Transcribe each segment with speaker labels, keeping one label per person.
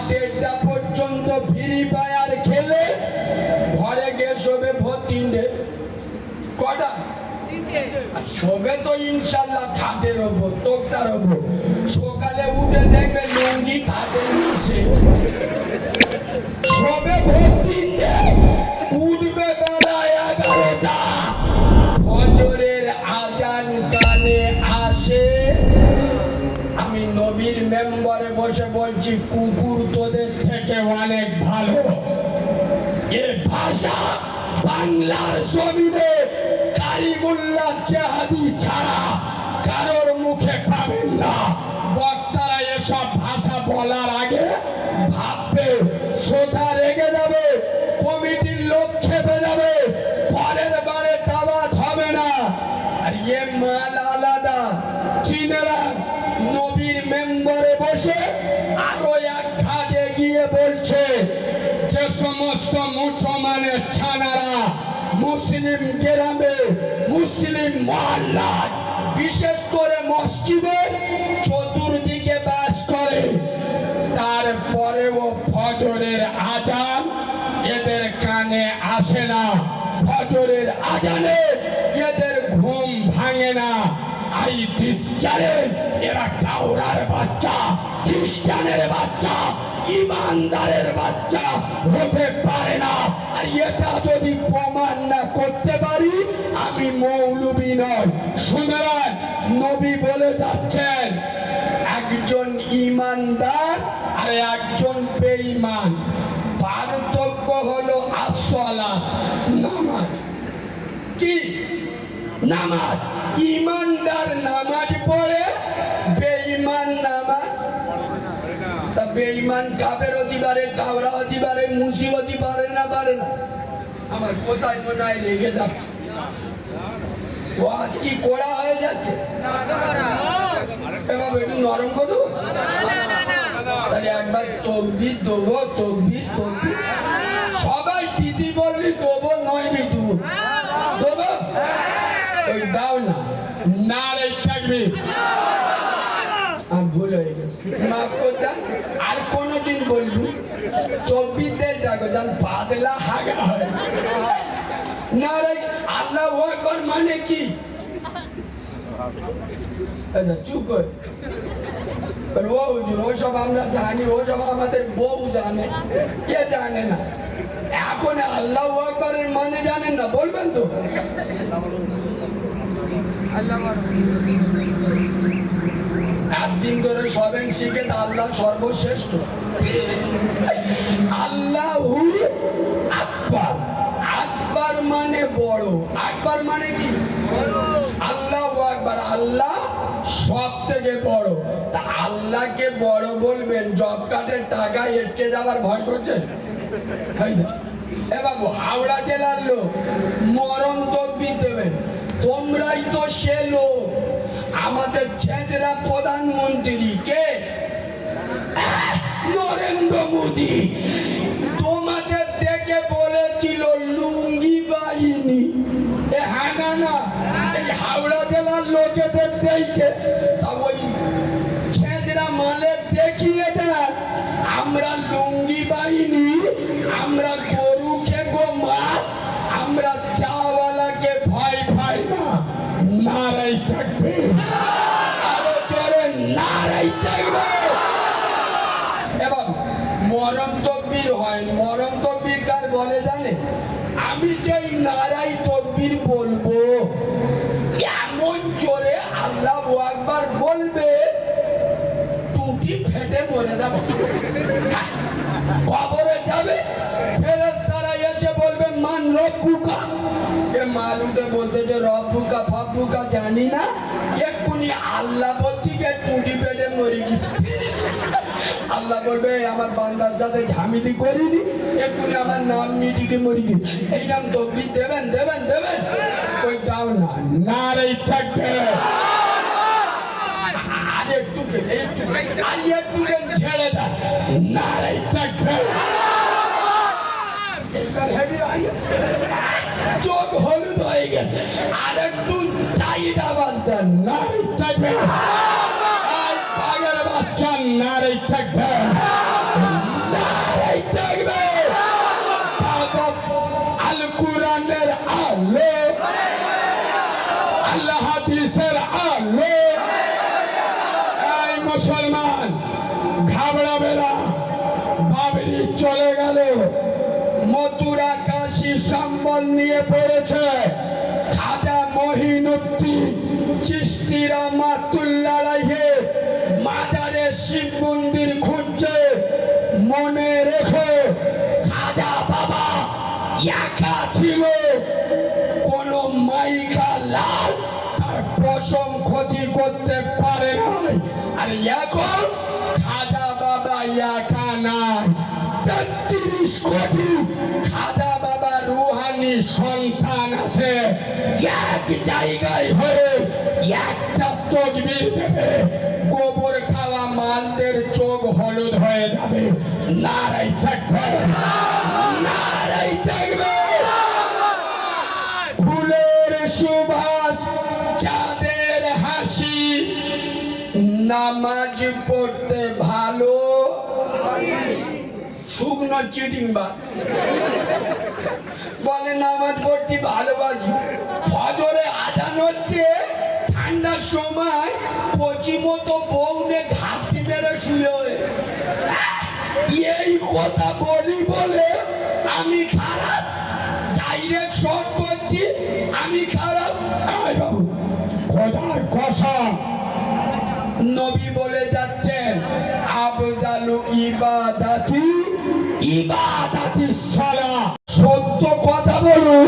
Speaker 1: 1টা পর্যন্ত free fire খেলে ঘরে গিয়ে শোবে ভোর 3টে। কটা শোবে তো ইনশাল্লাহ খাটের ওপর, তোকটার ওপর। সকালে উঠে দেখবে লুঙ্গি খাটের নিচে। শোবে ভোর 3টে, উঠবে বেলা 11টা। ফজরের আজান কানে আসে। আমি নবীর মেম্বারে বসে বলছি, কুকুর তোদের থেকে অনেক ভালো। এ ভাষা বাংলার জমিনে কালিমুল্লাহ চেহাদি ছাড়া কারোর মুখে পাবেন না। বক্তারা এসব ভাষা বলার আগে ভাববে, শ্রোতা রেগে যাবে, কমিটির লোক খেপে যাবে, পরের বারে দাওয়াত হবে না। আর এ মাল আলাদা, চিনেরা। নবীর মেম্বারে বসে আরো এক খাদে গিয়ে বলছে, যে সমস্ত মুসলমানের ছানারা মুসলিম গ্রামে, মুসলিম মহল্লায়, বিশেষ করে মসজিদে চতুর্দিকে বাস করে, তারপরেও ফজরের আজান এদের কানে আসে না। ফজরের আজানে এদের ঘুম ভাঙে না। আই খ্রিস্টানের, এরা কাউরার বাচ্চা, খ্রিস্টানের বাচ্চা, ইমানদারের বাচ্চা হতে পারে না। আর এটা যদি প্রমাণ না করতে পারি, আমি মৌলবি নয়। সুতরাং নবী বলে যাচ্ছেন, একজন ইমানদার আর একজন বেঈমান, পার্থক্য হলো আসসালাত, নামাজ। কি নামাজ? ইমানদার নামাজ পড়ে, বেঈমান নামাজ। তা বেঈমান কাফের হতে পারে, কাওরা হতে পারে, মুসি হতে পারে না, পারে না? আমার কোথায় মনে হয় রেগে যাচ্ছে। ও আজ কি কড়া হয়ে যাচ্ছে? এবার একটু নরম করে দেবো। তাহলে একবার তকবীর দেবো, তকবীর তকবীর। সবাই দিদি বললি দেবো, নয় নি দেবো, দেবো। ওই দাও না, নারে তাকবীর। ভুল হয়ে গেছে, মাফ করতে। আর কোনদিন বলবি তকবীর দেয়, দেখো যান পাগলা হাগা হয়। নারে আল্লাহু আকবার মানে কি? চুপ কর। ও হুজুর, ওসব আমরা জানি, ওসব আমাদের বউ জানে, কে জানে না? এখন আল্লাহু আকবারের মানে জানেন না, বলবেন তো? একদিন ধরে সবেন শিখে, আল্লাহ সর্বশ্রেষ্ঠ। আল্লাহু আকবার, আকবার মানে বড়। আকবার মানে কি? আল্লাহু আকবার, আল্লাহ সব থেকে বড়। তা আল্লাহকে বড় বলবেন, জব কার্ডের টাকা এটকে যাবার ভয় করছে? এ বাবু, হাওড়া জেলার লোক মরণ তকবীর দেবেন। তোমরাই তো সে লোক, আমাদের ছেঁচড়া প্রধানমন্ত্রী কে? নরেন্দ্র মোদী। তোমাদের দেখে বলেছিল লুঙ্গি বাহিনী। হ্যাঁ না না, এই হাওড়া জেলার লোকেদের দেখে তা ওই ছেঁচড়া মালের দেখিয়ে দেন, আমরা লুঙ্গি বাহিনী, আমরা গরু খেগো মাল, আমরা চাওয়ালাকে ভয় পাই না। নারাই থাকবে, আরো জোরে নারাই থাকবে। এবং মরণ তকবীর হয়। মরণ তকবীর কার বলে জানে? আমি যেই নারাই তকবীর বলবো, কেমন জোরে আল্লাহু আকবার বলবে, টুটি ফেটে মরে যাবে। কবরে যাবে, ফেরেশতারা এসে বলবে মান রব্বুকা। এ মালুকে বলতে যে রব্বুকা ফাব্বুকা জানি না, এক্ষুনি আল্লাহ বলতে গিয়ে টুটি ফেটে মরে গেছে। আল্লাহ বলবে, আমার বান্দার সাথে ঝামেলি করিনি, এক্ষুনি আমার নাম নিয়ে দিকে মরে গেছে। এইরকম তকবীর দেবেন, দেবেন, দেবেন। ওই দাও না, নারে থাকবে। আর একটু ছেড়ে দেয়, নারে থাকবে। চোখ হলুদ হয়ে গেল, আর একটু টাইট আওয়াজ দেন, নারে থাকবে। বাচ্চা নারে থাকবে। সাবরি চলে গেল, মথুরা কাশী সম্বল নিয়ে পড়েছে। খাজা মহিনুদ্দিন চিশতি রহমাতুল্লাহ আলাইহি মাজারে শিব মন্দির খুঁজছে। মনে রেখো, খাজা বাবা একা ছিল, কোন মাইকা লাল তার পশম ক্ষতি করতে পারে নাই। আর এখন খাজা বাবা একা নাই, ৩৩ কোটি খাজা বাবা রুহানি সন্তান আছে। এক জায়গায় হয়ে একটা তকবীর দেবে, গোবর খাওয়া মালদের চোখ হলুদ হয়ে যাবে। নারাই থাকবে, নারাই থাকবে। ফুলের সুবাস, চাঁদের হাসি, নামাজ পড়তে ভালো, শুকনো চিটিং বা বলে নামাজ পড়তে ভালোবাসি। ফজরে আজান হচ্ছে, ঠান্ডার সময় কচি মতো বউনে ঘাসি মেরে শুয়ে। এই কথা বলি বলে আমি খারাপ, ডাইরেক্ট শর্ট করছি, আমি খারাপ। বাবু খোদার কসম, নবী বলে যাচ্ছেন আফজালু ইবাদাতি ইবাদাতিস সালাহ। সত্য কথা বলুন,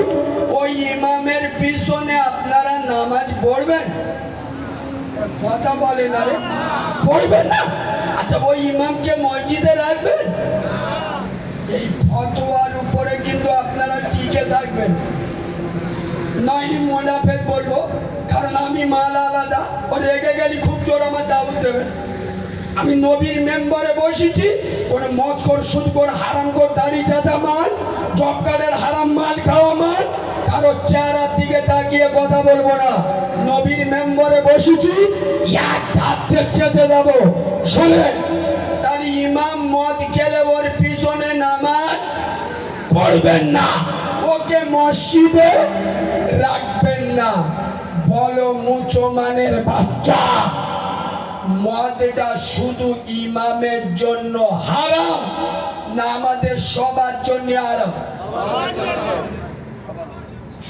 Speaker 1: ওই ইমামের পিছনে আপনারা নামাজ পড়বেন? কথা বলেন, আরে পড়বেন না? আচ্ছা, ওই ইমামকে মসজিদে রাখবেন? এই ফতোয়ার উপরে কিন্তু আপনারা টিকে থাকবেন, নইলে মুনাফিক বলবো। কারণ আমি মাল আলাদা, ও রেগে গেলি খুব জোর আমার দাওয়াত দেবেন। আমি নবীর মেম্বারে বসেছি, কোনো মদ কর, সুদ কর, হারাম কর, দাড়ি চাচা মাল, জব কার্ডের হারাম মাল খাওয়া মাল, কারো চেহারার দিকে তাকিয়ে কথা বলবো না। নবীর মেম্বারে বসেছি, এক ধাপে চেতে যাবো। শোনেন, তার ইমাম মদ খেলে ওর পিছনে নামাজ পড়বেন না, ওকে মসজিদে রাখবেন না। বলো মুসলমানের বাচ্চা, মদটা শুধু ইমামের জন্য হারাম না আমাদের সবার জন্য হারাম?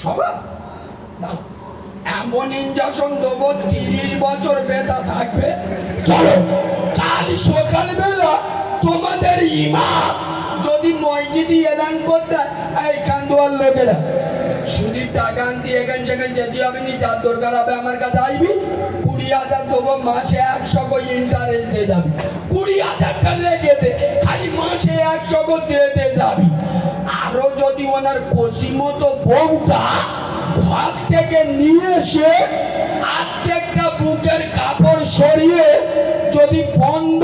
Speaker 1: সবার না। এমন ইঞ্জেকশন দেবো ৩০ বছর বেতা থাকবে। চলো কাল সকালবেলা তোমাদের ইমাম যদি মসজিদে এলান করতে, এই কান্দুয়ার লোকেরা শুধু টাকা আনতে এখান সেখানে যেতে হবে নি, যার দরকার হবে আমার কাছে আসবি, ২০,০০০ দেবো, মাসে ১০০ করে ইন্টারেস্ট দিয়ে যাবি। ২০,০০০টা রেখে দে, খালি মাসে ১০০ করে দিয়ে যাবি। আরো যদি ওনার কচি মতো বউটা ঘর থেকে নিয়ে এসে প্রত্যেকটা বুকের কাপড় সরিয়ে যদি বন্ধ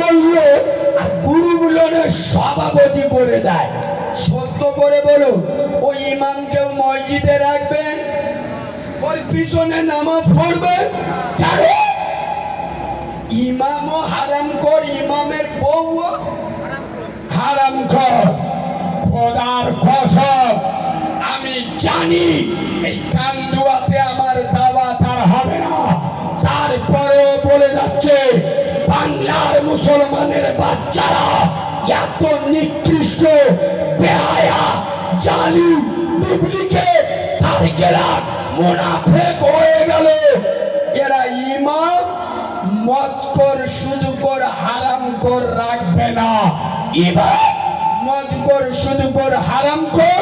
Speaker 1: আর গুরুগুলোর সভাপতি করে দেয়, সত্য করে বলুন, ওই ইমামকেও মসজিদে রাখবেন, ওর পিছনে নামাজ পড়বেন? ইমামও হারাম কর, ইমামের বউও হারাম কর। খোদার কসম, আমি জানি এই কান্দুয়াতে আমার দাওয়াত আর হবে না। তারপরেও বলে যাচ্ছে, বাংলার মুসলমানের বাচ্চারা এত নিকৃষ্ট, বেহায়া, জালি, ডুপ্লিকেট, তারকেলার মুনাফিক হয়ে গেল। এরা ইমাম মদ কর, সুদ কর, হারাম কর রাখবে না। এবার মদ কর, সুদ কর, হারাম কর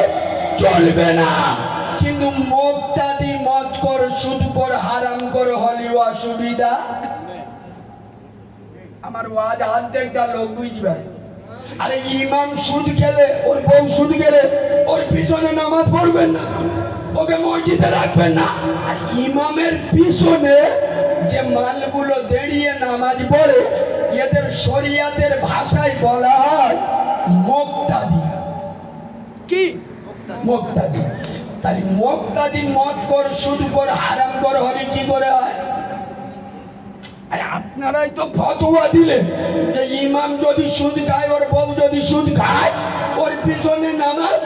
Speaker 1: চলবে না, কিন্তু মুক্তাদি মদ কর, সুদ কর, হারাম কর হলে অসুবিধা। আমার ওয়াজ অর্ধেকটা লোক বুঝবে। আরে ইমাম সুদ খেলে, ওর বউ সুদ খেলে, ওর পিছনে নামাজ পড়বেন না, ওকে মসজিদে রাখবেন না। আর ইমামের পিছনে যে মালগুলো দাঁড়িয়ে নামাজ পড়ে, এদের শরিয়াতের ভাষায় বলা হয় মুক্তাদি। কি মুক্তাদি? তাহলে মুক্তাদি মদ কর, সুদ কর, হারাম কর হলে কি করে হয়? আপনারাই তো ফতোয়া দিলেন যে ইমাম যদি সুদ খায়, ওর বউ যদি সুদ খায়, ওর পিছনে নামাজ